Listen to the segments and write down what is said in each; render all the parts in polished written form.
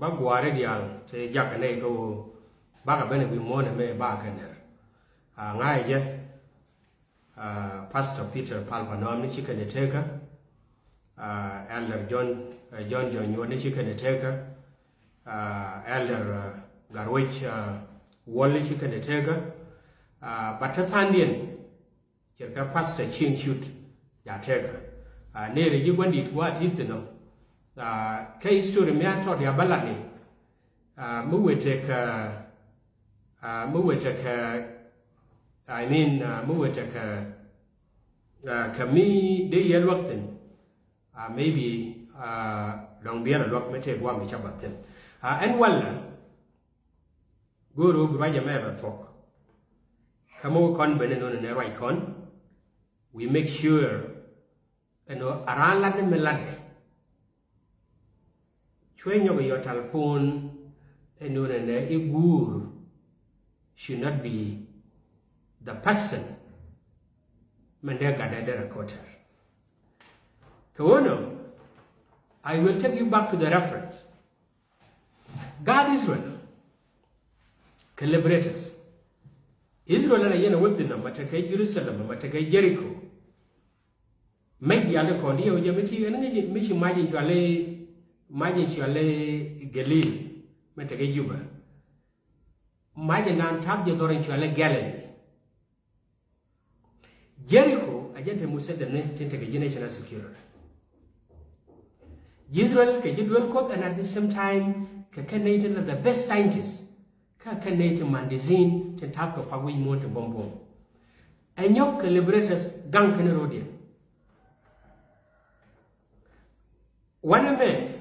Bagware Diaal, say Jack and go back a benefit more than me back in there. Ngai Pastor Peter Palpanom, the chicken taker, Elder John Yuan, the chicken taker, Elder Garwich Wally chicken taker, but Tathandian, Jerka Pastor Chin shoot, ya taker. Near you went it what it no. Case to the matter the abalani. Muwetek, I mean, Muwetek, Kami, de Yelwakton, maybe long beer lock may take one which about them. And well, Guru Braja Meva talk. Kamo con Benon and a right con. We make sure and around Latin Melade. When you your telephone and a guru should not be the person Mandega quarter. Kawono, I will take you back to the reference. God Israel, collaborators. Israel and Yen within them, Matake Jerusalem, Matake Jericho. Make the other cordia, Yamiti, and Michi Majin Chale Galil, Matake Juba. Majin tap the door in Chale Galilee. Jericho, a gentleman said the name to take a generation as secure. Israel, Kajidwell Cook, and at the same time, Kakanate of the best scientists, Kakanate Mandizin, Tentafka Pawin Monte Bombo. And your collaborators, Gunkan Rodian. One of them.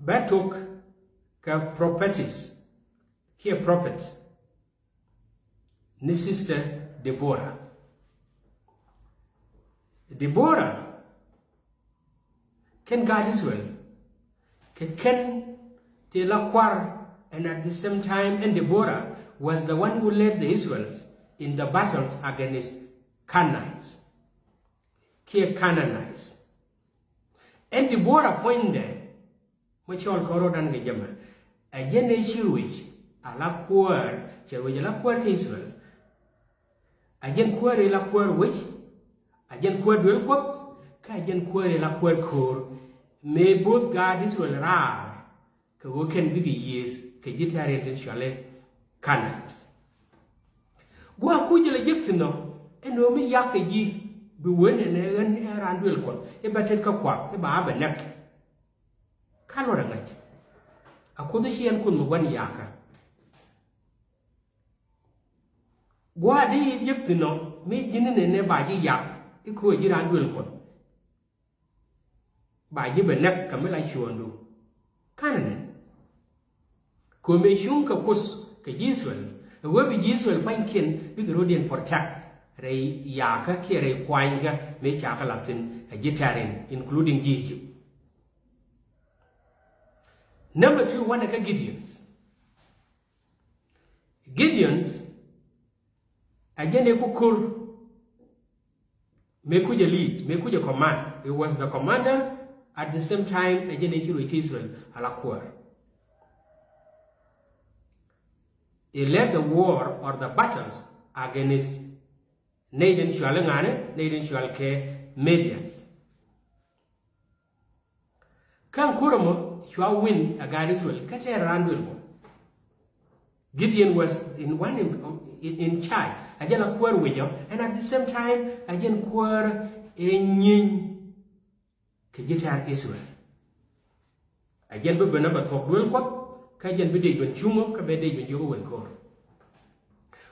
Batok ka prophetess, here prophet, ni sister Deborah. Deborah can guide Israel, can te la kwar, and at the same time, and Deborah was the one who led the Israelites in the battles against Canaanites, Canaanites. And Deborah pointed there. Machol Korodan Gajama, a generation which a la quar, Cherway la quar Israel. A gen query la quar which a gen quar will quote, Kajan query la quar core, may both guard Israel rar, Kawoken big years, Kajitarian and Shale, Canaanites. Go a kujal Egyptian, and no me yak a ye, be winning and will quote, a better quack, a barb and neck. Kalorangaj. A Kodishian kun one yaka. Guadi Egyptino, me ginin and never yak, equal Jiran will quote. By Gibenek, Camilla Shuandu. Canon. Come shunka kus, Kajiswell, a webby Jiswell Pankin, big Rodian for tack, Ray Yaka, Kere Quanga, make Yaka Latin, a Gitarin, including Gigi. Number 2, one of Gideons. Gideons, again, a kukur, Mekuja lead, Mekuja command. It was the commander at the same time, again, with Israel, Alakur. He led the war or the battles against Nathan Shualangane, Nathan Shualke, Medians. Kan Kuramo. Shall win a guy Israel. Catch a random. Gideon was in charge. Again, a queer with you, and at the same time, again, queer in Yin Kajitar Israel. Again, we never talk well. What Kajan be day when Chumo, Kabede when you will call.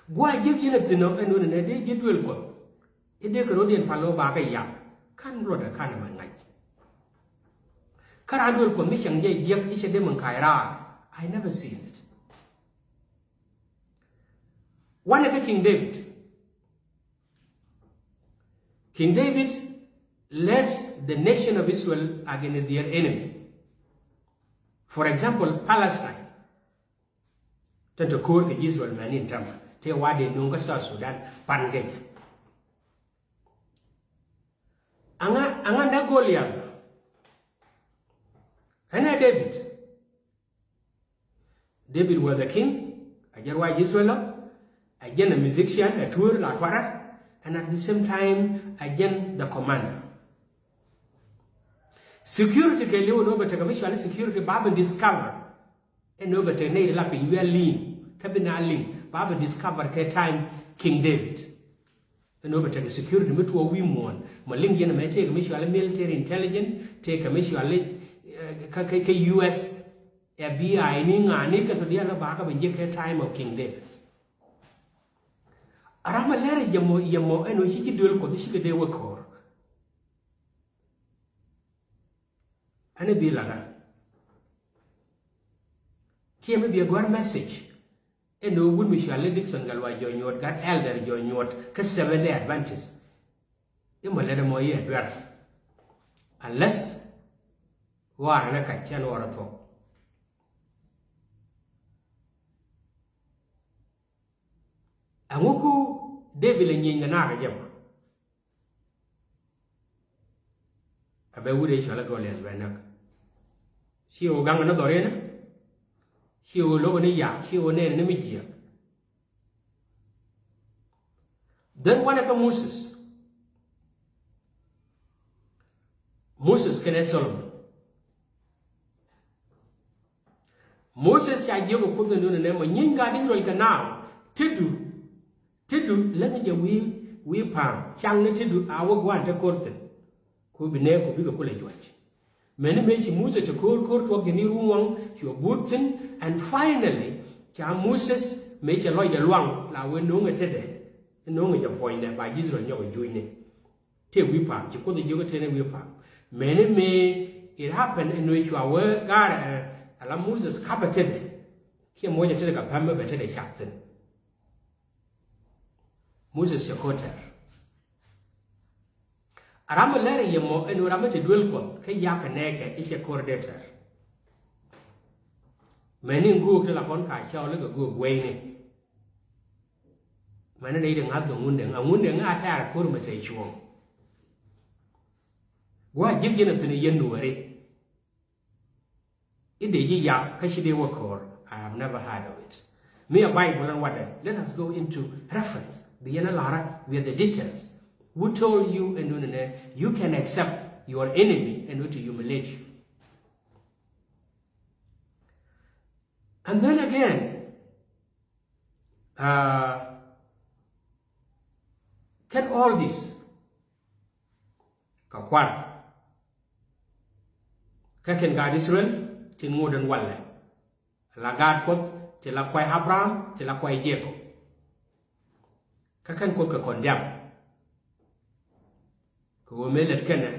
Why give you to know and when a day get well what? It take Rodian Palo Baga Yak. Can't rod a kind of a night. Karadul commission yek isha demon kaira. I never seen it. One of King David. King David led the nation of Israel against their enemy. For example, Palestine. Tanto kur ke Israel manin tama. Te wade nunga sa Sudan pangay. Anga na Goliath. David. David was the king, Ajarwa Israel, again a musician, a tour, la twara, and at the same time, again the commander. Security ke leo no bata kamishwa security baba discover no bata ne la pin ling kabina ling baba discover ke time King David no bata security mutu o wimon maling yena me take kamishwa military intelligence take kamishwa ka US FBI ni ngani ka to dia la baka be ke time of King David arama lere yamo eno hiki dul ko dishi de wakor ane bi laga kieme bi a message eno would mi shale Dixon galwa joinot got elder joinot ka 7 advantage imo lere mo ye dwer unless war na ka chen war to anguku David nyinga na ga jama abe wude shala go les banak si o gang na dore na si o lo ne ya si o ne mi jia then one of Moses can Solomon Moses cha je ko ko no ne mo nyinga Israel ka now tidu let me we pam chang ne tidu awo gwan te korte ko bi ne ko bi ko le jwaj many me Moses to kor to geni ruwang to butin and finally cha Moses me cha loy de luang la we no ngete no nge point by Israel nyo joine te we pam ko de jogo te ne we pam many me it happened in which our God ala Moses kapated ke mo ya te ka pam be te de chapten Moses Shakoter Arama lere yemo eno ramete duel ko ke yaka neke ishe coordinator many go to la kon ka chao le go way ne mana nei de ngat go ngunde nga ta ko ru mate chuo wa jige na tuni yen Nueri ide ji ya ka shi de wakor I have never heard of it me a Bible and what let us go into reference the Lara with the details. Who told you and you can accept your enemy and to humiliate you? And then again, can all this Kakwan Kaken God Israel till more than one La God put till a quay Abraham till a quay Jacob. Kakan ko ka condemn ko melet kana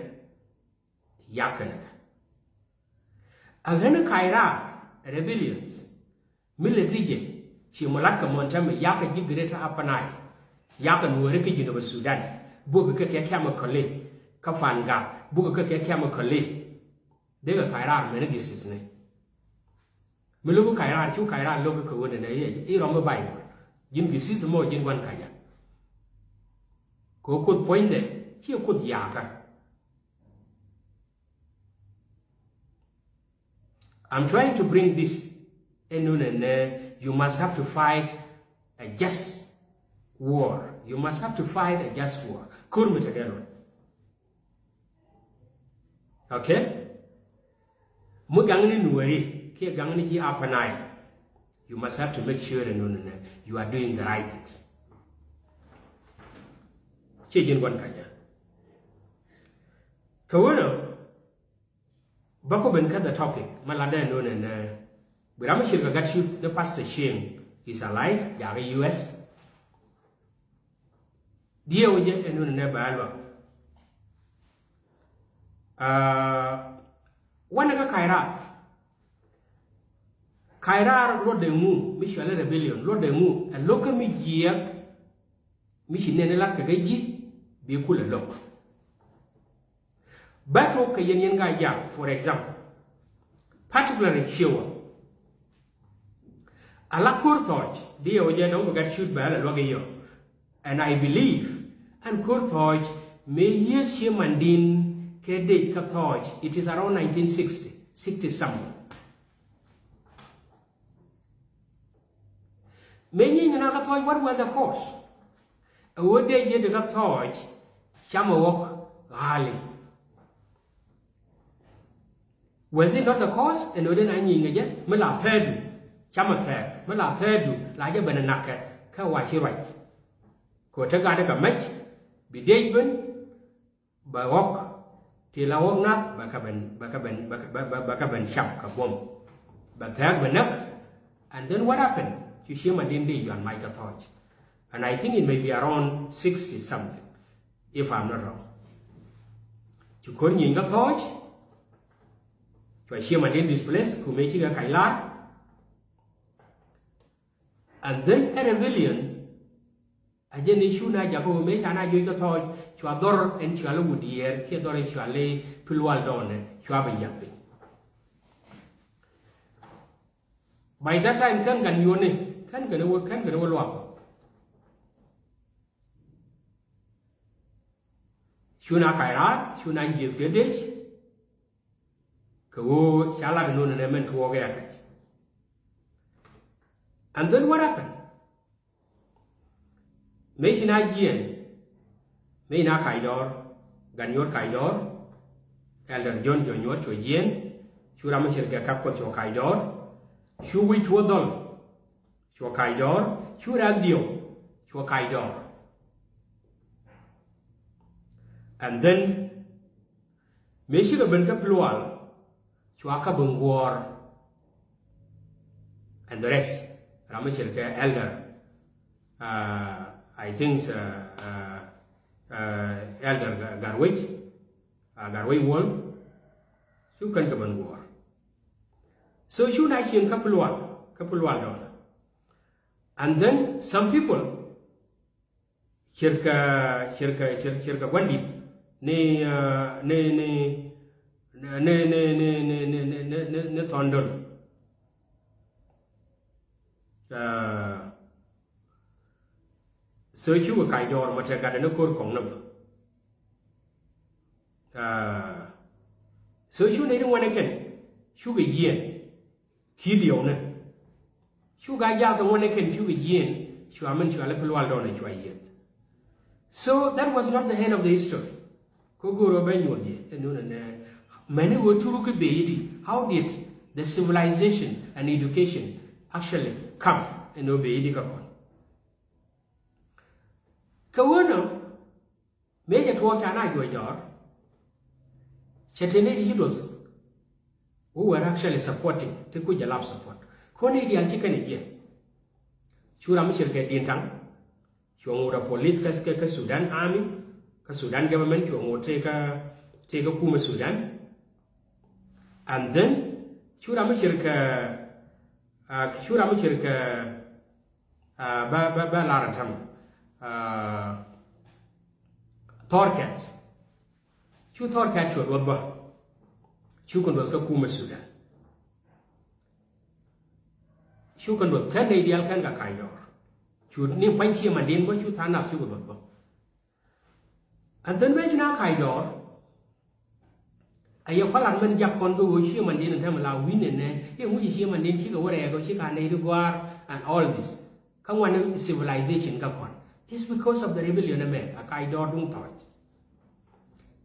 yakana agana kaira rebellions militije chi molaka montame yaka jigreta apanai yaka Nueri ke jino Sudan buga ke kama kole ka fanga buga ke kama kole dega kaira mena gisis ne milugo kaira chu kaira logo ko wona ne e romo Bible jin gisis mo jin wan kaya ko could point there, he could yaka. I'm trying to bring this, and you must have to fight a just war. You must have to fight a just war. Okay? Mugangni Nueri, ke gangni ji apanai. You must have to make sure you are doing the right things. Chejin wan kanya. Kawono bako ben the topic malada no na birama shirka gatshi the pastor Shane is alive yaga US dia oje eno na balwa wana ka kaira lo de mu mishwala rebellion lo de mu a loka mi jiya mishinene la ka gaji be kula lok bato ka yen ga ya for example particularly shewa ala kurtoj dia oje don ga shoot ba la loge yo and I believe and kurtoj me yes she mandin ke de katoj it is around 1960 60 something. Many in another toy, what were the cause? A word they get a toy, Shamawok, Rally. Was it not the cause? And within I knew again, Mela Third, Chamatak, Mela Third, like a bananaka, Kawashi right. Kotagaka match, be David, by walk, till I walk not, Bakaban Shap, Kabom. But third went up, and then what happened? Chushima didn't on Micah Torch. And I think it may be around 60 something, if I'm not wrong. Chukun Yinga Torch. Chushima didn't displace, who made a Kailar. And then a rebellion. A genishuna Jacob Meshana Yuka Torch, Chuador and Chualudier, Kedore Chuale, Pulualdone, Chuabe Yapping. By that time, can you can go walk. Shuna Kaira, Shuna Gis Gedish, Kawo, Shala known and meant to walk. And then what happened? Meshina Yien, Mena Kaidor, Ganyor Kaidor, Elder John Jonyor to Yien, Shuramacher Gakako to Kaidor, Shuwi to a doll. Chua Kaidor, Churadio, Chua Kaidor. And then, Meshika Benka Plual, Chuaka Bungwar, and the rest, Ramachilka Elder, I think Elder Garwich, Garway Wall, Chukanka Bungwar. So, Shunachin Kapulual Don. And then some people, Shirka Wandi, ne Thondon. So you were Kaidor, Machaka, and a core congnum. So you need one again. Sugar Yien, Kidione. Sugar Yaka one can sugar Yien, Shuaman Shalapal Dona yet. So that was not the end of the history. Koguro Benyoji, and many were to look at how did the civilization and education actually come and obey the Kapon? Kawana, Major Tuatana Goyar, Chatene heroes who were actually supporting Tekujalab support. Konedial chicken again. Shuramishir get dintang. Shomura police ka Sudan army, ka Sudan government, Shomo take a Kuma Sudan. And then Shuramishir Laratam Torcat. Chu Torcat to Rodba. Chukun was Kuma Sudan. Shukan was Canadian Kanga Kaidor. Should name Panchi Mandin, but you turn up Sugar. And then mention a Kaidor. A Yapalan Japon go with Shiman and Tamala win and then we see Mandin, she go wherever she can native war and all this. Come one civilization Gapon. It's because of the rebellion of men, a Kaidor don't touch.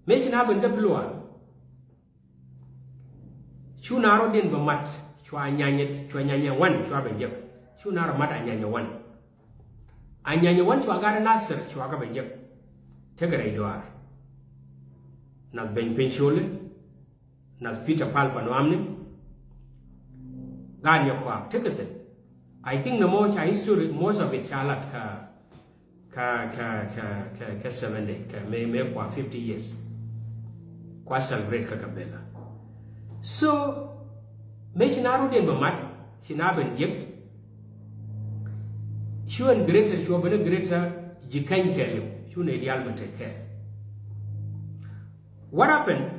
Mention Aben Kapluan. Shunaro din Bamat. Chwanyanya one, Chwabenjak, Shunar Mat Anyanya one. Anyanya one to Agara Nasser, Chwakabenjak. Take a radar. Nas Ben Penshole, Nas Peter Palpanoamne, Ganya Kwak, take it. I think the more history, most of it Charlotte ka 70, may 50 years. Kwa celebrate Kakabella. So, Meshinaru den Bamat, Sinaben Jek, Shuan greater, Shuaben greater, Jikan Kelly, Shun Diaal take care. What happened?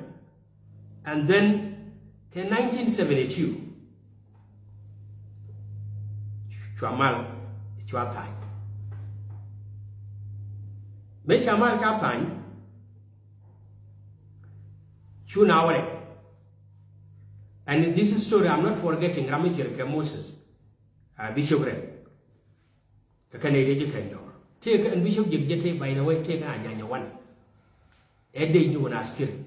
And then, in 1972, Chuamal, Chuatai. Meshamal Captain, Shunaware. And in this story, I'm not forgetting Ramachirka Moses, Bishop Red. The Canadian Kendor. Take and Bishop Jigete, by the way, take a one. A day you will ask him.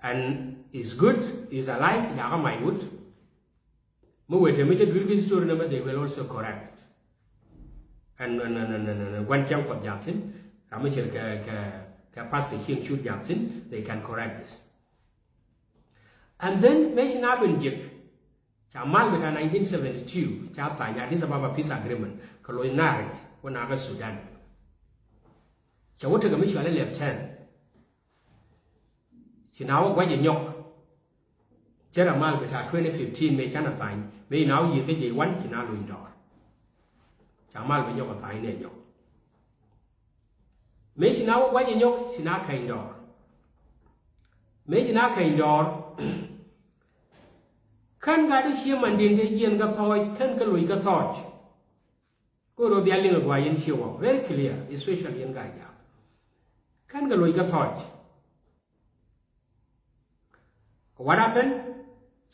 And is good, is alive, Yaga my wood. Mowet, a major good story number, they will also correct it. And one jump of Jackson, Ramachirka. Pastor King Shoot Jackson, they can correct this. And then mention Abinjik, Chamal with 1972, chapter Addis Ababa Peace Agreement, Colonari, Wanaga Sudan. Chawota Commission left hand. She now got a yoke. Jeramal with 2015 may channel time, may now you get a one Chinalu indoor. Chamal with your tiny yoke. Make now what you know, Sinaka indoor. Make Naka indoor. Can gather human in the Yien got toy, can go with a torch. Go to be a little boy in show, very clear, especially in Gaia. Can go with a torch. What happened?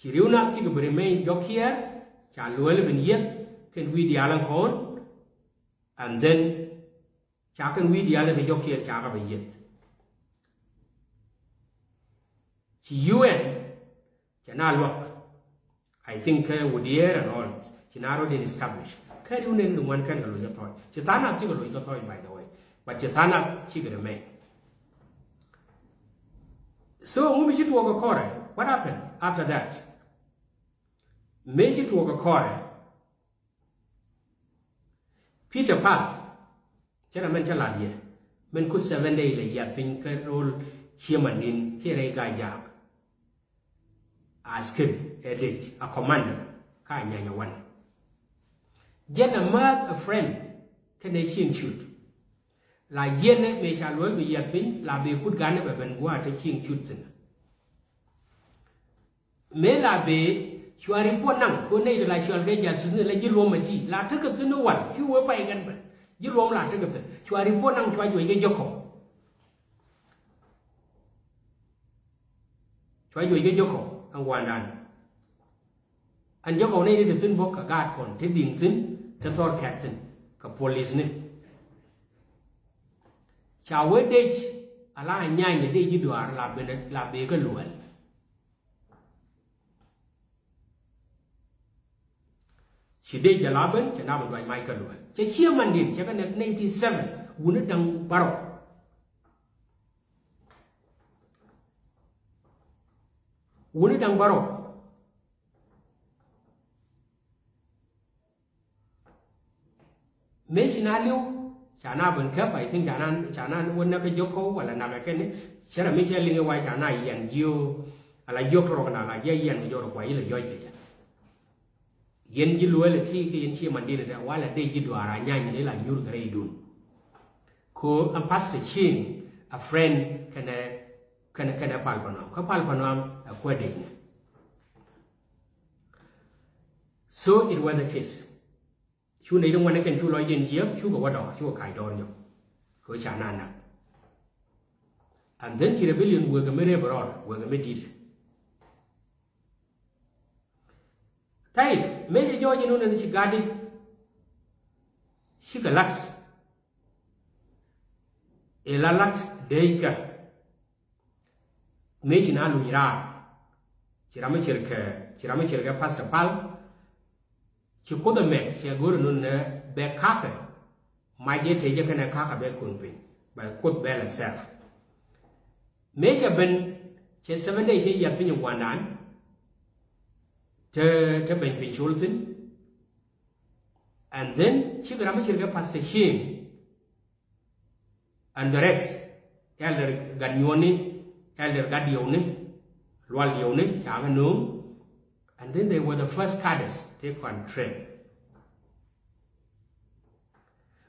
Chiruna Chick remain jock here, Chaluel been yet, can we Diaal horn, and then Chakan we Diaal the jockey at Chaka yet. Yien, Chana look. I think would hear and all this. Chinaro didn't establish. Carry in one can go your toy. Chitana chicken your toy, by the way. But Chitana chicken remain. So, when we walk a corner, what happened after that? Made it walk a corner. Peter Pan. Gentlemen, Chaladia, men could 7 days like Yapin, roll, human in, here a guy jack. Ask him, a date, a commander, Kanya one. Jen a mark a friend, can they shoot? Like Jen may shall work with Yapin, la be good gun of a water king shooting. May la be, you are important, go native like you are just like you romati, la took it to no one, you were by gunman. You won't like it. You are important to you get Joko. Try you get Joko and one done. And Joko needed a tin book, a guard con, taking tin, the third captain, a police name. Shall we date a line yang the day you do our la bigger luel? She did the Laban, and I by Michael Luel. The human did, Japan at 97, wounded down barrow. Wounded down barrow. Mention Alu, Chana when kept, I think Chana would never Joko, while another can. Shara Micheling away Chana and you, a like Joko, like Yien, your Quail, Yen Giluelity in Chiamandina, while a day you are a yang like your grey dune. Co and Pastor Ching, a friend can a palpanum, Capalpanum, a wedding. So it was the case. You need one can do like in here, you go what or you a kaidorio. Go chanana. And then the rebellion were a mere abroad, were a meditated. Type, Major George and Shigadi Shigalat Elalat Deika Majin Aluyra Chiramachirka Pastor Pal Chikoda Mek, Shagurun Bekaka, my get a Japan a kaka bekunping by Court Bell itself. Major Ben, 7 days he had been one nine. To Ben Schulten, and then Chigaramachi Pastor Sheen, and the rest Elder Gagnoni, Elder Gadione, Lualione, Chavano, and then they were the first cadets take on train.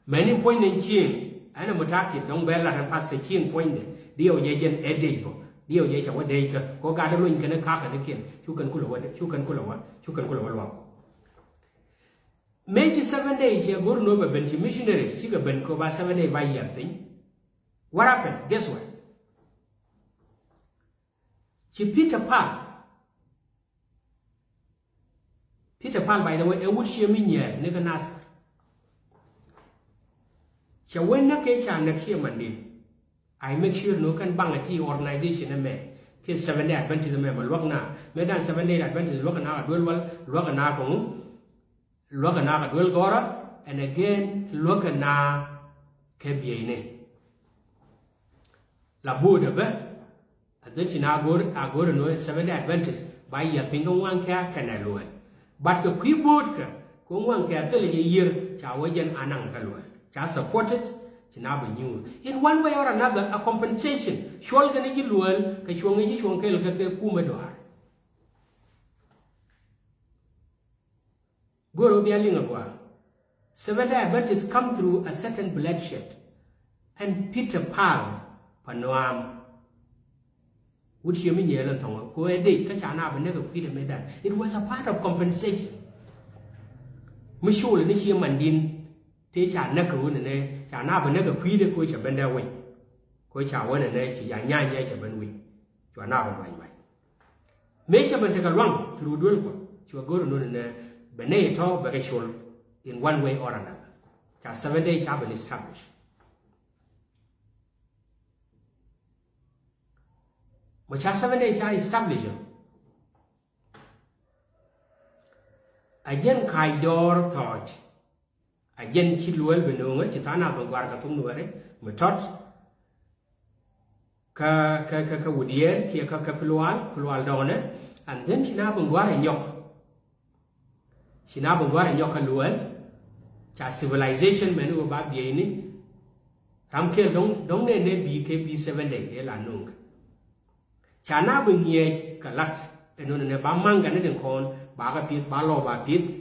Many pointing Sheen, and a Mutaki, Don Bella and Pastor Sheen pointed, Dio Yajan Edibo. Dio Yacha what day go gather in can a cock and a kin, you can cool what you can cool what you can cool what. Maybe 7 days here, good over bench missionaries, Chica Benco by 7 days by year thing. What happened? Guess what? Peter Paul, by the way, a wood sheminye, nigga nas. So when the case are next year, I make sure no can bang a tea organization a man. Case 7 day Adventist member, look now. Medan 7 day Adventist, look now, look now, Gora, and again, look now, Kebiene. La Buddha, and then she now go to know 7 day Adventist by your finger one care can I lower. But the quick board, go one care till a year, Chawajan Anang Kalua. Just supported, Chinabu knew. In one way or another, a compensation. Shulgan Luel, Kashwangi Shwankel Pumador. Guru Bialingagua. 7 day Adventists come through a certain bloodshed. And Peter Paul, Panoam, which you mean Yellow, who a day, Kachana, never Peter made that. It was a part of compensation. Mishul Nishia Mandin. Teach our necker in a Chana never queed a coach of Bender Wing. Coach our one and a Yan Yachaban Wing. You are now going by. Measurement take a run through Dulco. You are going to know in a Beneto Bagashul in one way or another. Just 7 days have been established. Which are 7 days are established. Again, Kaidor thought. Again, she will be known, Chitana, Banguarcatum Nueri, Metot Woodier, Kia Plual Donner, and then she now Banguar and Yok. She now Banguar and Yokaluel, Cha civilization menu about Bieni, Ramke don't they be 7 days, Ella Nung. Chana bring ye Kalat, and on a Bamang and corn, Baga Pit, Balo Pit.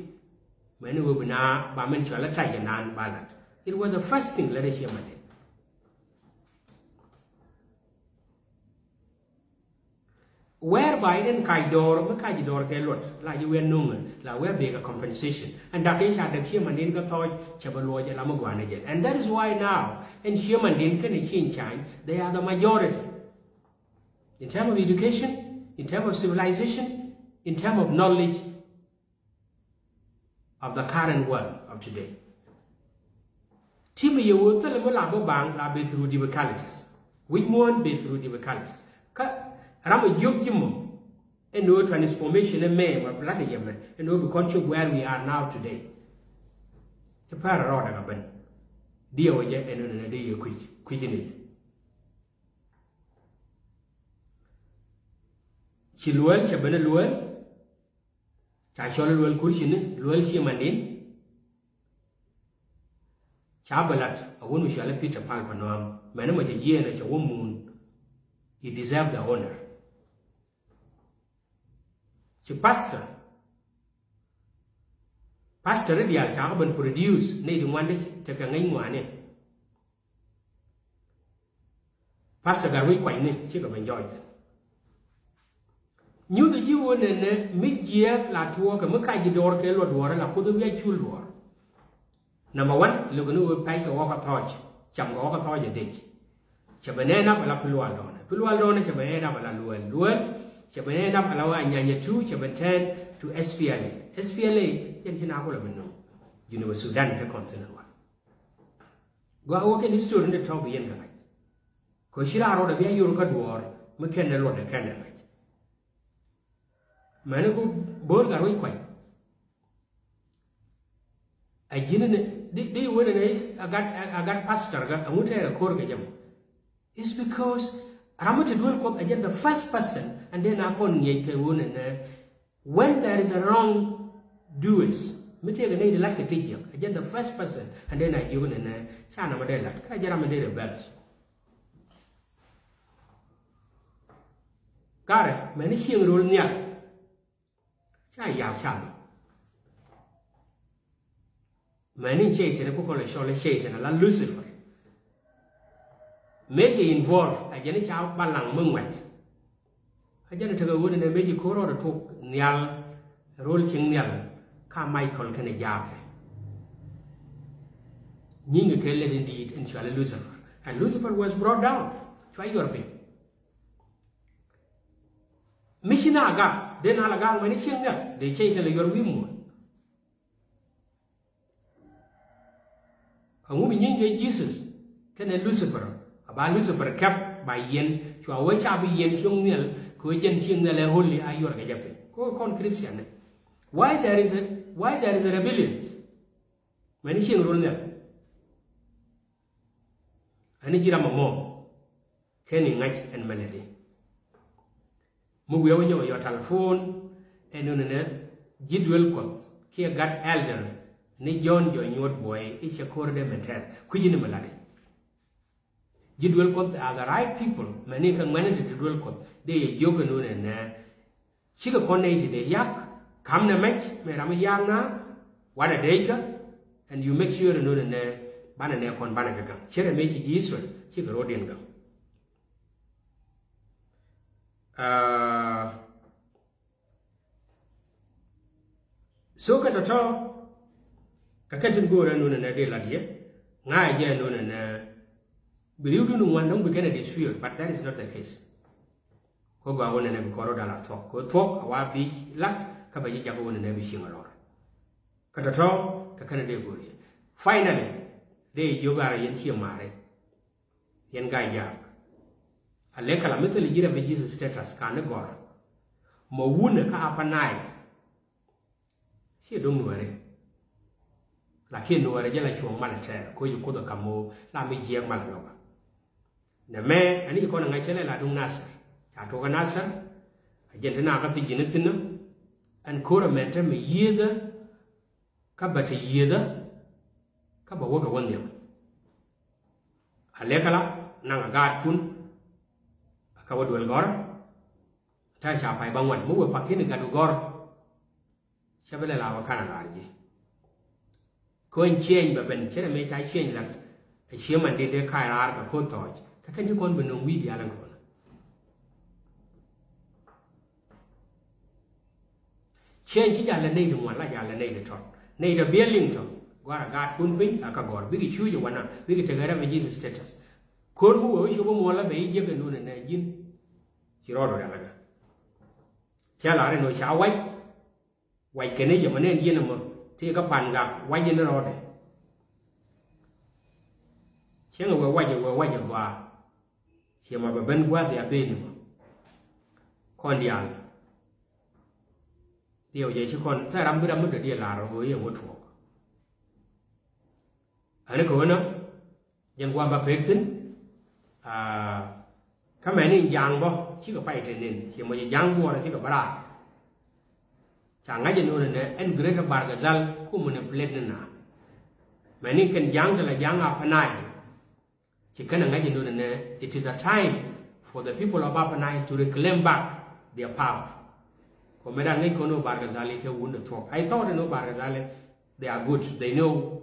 It was the first thing let us hear. Whereby in Kaidor, Makajidor Kelot, like you were known, like we're big a compensation. And Dakisha, the Shiman got taught Chabaloy and Lamaguanajan. And that is why now, in Shiman Dinkan and Chinchan, they are the majority. In terms of education, in terms of civilization, in terms of knowledge, of the current world of today. Timmy, you will tell them la be through difficulties. Which one be through difficulties? Ram Yum and no transformation in May, or bloody Yemen, and no country where we are now today. The pararod of Ben. Dear yet and a day quickening. Chiluel, Shabenaluel. I shall well cushion, Luel Shimanin Chabalat, a woman shall Peter Palpanam, man was a year and a woman. He deserved the honor. She pastor Diaal Carbon produce, needing one day take a name one. Pastor Garwick quite she enjoyed it. New the Jew and mid-year la talk a Makajidor Kello Dwar la Pudaway Chulwar. Number 1, Luganu pay to walk a torch, Cham walk a torch a ditch. Chabanana la Pulualdona. Pulualdona, Chabanana la Luel, Chabanana allow Anyanya 2, Chaban to SPLA. SPLA, Yantinabulabino, University Sudan, the continent one. Go walk in the student at top of the internet. Koshira wrote a very Yurka war, McKenna wrote a candlelight. Manago board are quite. I didn't, they wouldn't, I got pastor, I won't have a corgajam. It's because Ramata Dwell again the first person, and then I call Yake woman. When there is a wrong doers, me take a lady like a teacher, again the first person, and then I give in a China Madela, Kajaramadela bells. Got it, many shing roll near. Many shades and a couple of short shades and a la Lucifer. Major involved a Jenny Chow Balang Mungwet. A janitor wood in a major core or talk Nial, Roll Ching Nial, Carmichael Canadiac. Ning killed indeed in Charlie Lucifer, and Lucifer was brought down. Try your pay. Mishina ga, then alagang when it's they change your women. A woman in Jesus, can a Lucifer, about Lucifer kept by Yen, to a watch up Yen young nil, Kujan Shin the Holy Ayor Gajapi. Go con Christian. Why there is a rebellion? Many sing rule there. And it's a mom, Kenny Night and Melody. Move your telephone and on a Jidwell quote, here got elder, ni John your boy, it's a corridor metal, Queen Melody. Jidwell quote are the right people, many can manage the Jidwell quote, they joke and Chica Conate the yak, come the match, Madame Yana, what a day, and you make sure to know the banana con banana. Cherry make it Israel, Chica Rodian. So Katato Kakatin go and a day like here. Now again, no, and believe you one don't begin a dispute, but that is not the case. Go on and have corrodal talk. Go talk, a wild beach, luck, Kabaji Jago and every single. Katato Kakana go. Finally, they yoga yen mare. Yen guy jack. A lekala metal gira Jesus status can go. Mawuna ka apanai. She don't worry. La kin no worry, like your manager, ko you could come, la me jeer malanoga. The man, and you call a natural la dung nasa. Chatoga nasa, a gentleman got the genetinum, and Cora mentor me yeather, Kabata yeather, Kaba walk one them. A lekala, nang a guard kun. Kawadwell Gor, Tasha by Bangwan, move a pakin gadu gor, Shabella Canarji. Coin change, but when Cherry make I change that a shaman did a kai ark a cotoge. Can you con no media alancon? Change it and native one like a native talk. Native Bellington, Guara guard kunpin, a cagor, big shoe you wanna, big to get up Jesus status. Corbu, you won't want to be given noon and a gin. She wrote it. Shall I know shall white Canadian man and Yenama take a pangak, white in the order. Channel were white you were. She might have been what they are being. Condial. The Ojacon, Tarambura, the dear Lara, who here would walk. And a corner, young Wamba Pectin. Come in young bo, she got fighting in. He was a young boy, she got bra. Changajan and greater Bargazal, who manipulated now. Many can young like young up and I. She can imagine it is a time for the people of Upper Nile to reclaim back their power. Commander Nikono Bargazali wouldn't talk. I thought no Bargazali, they are good, they know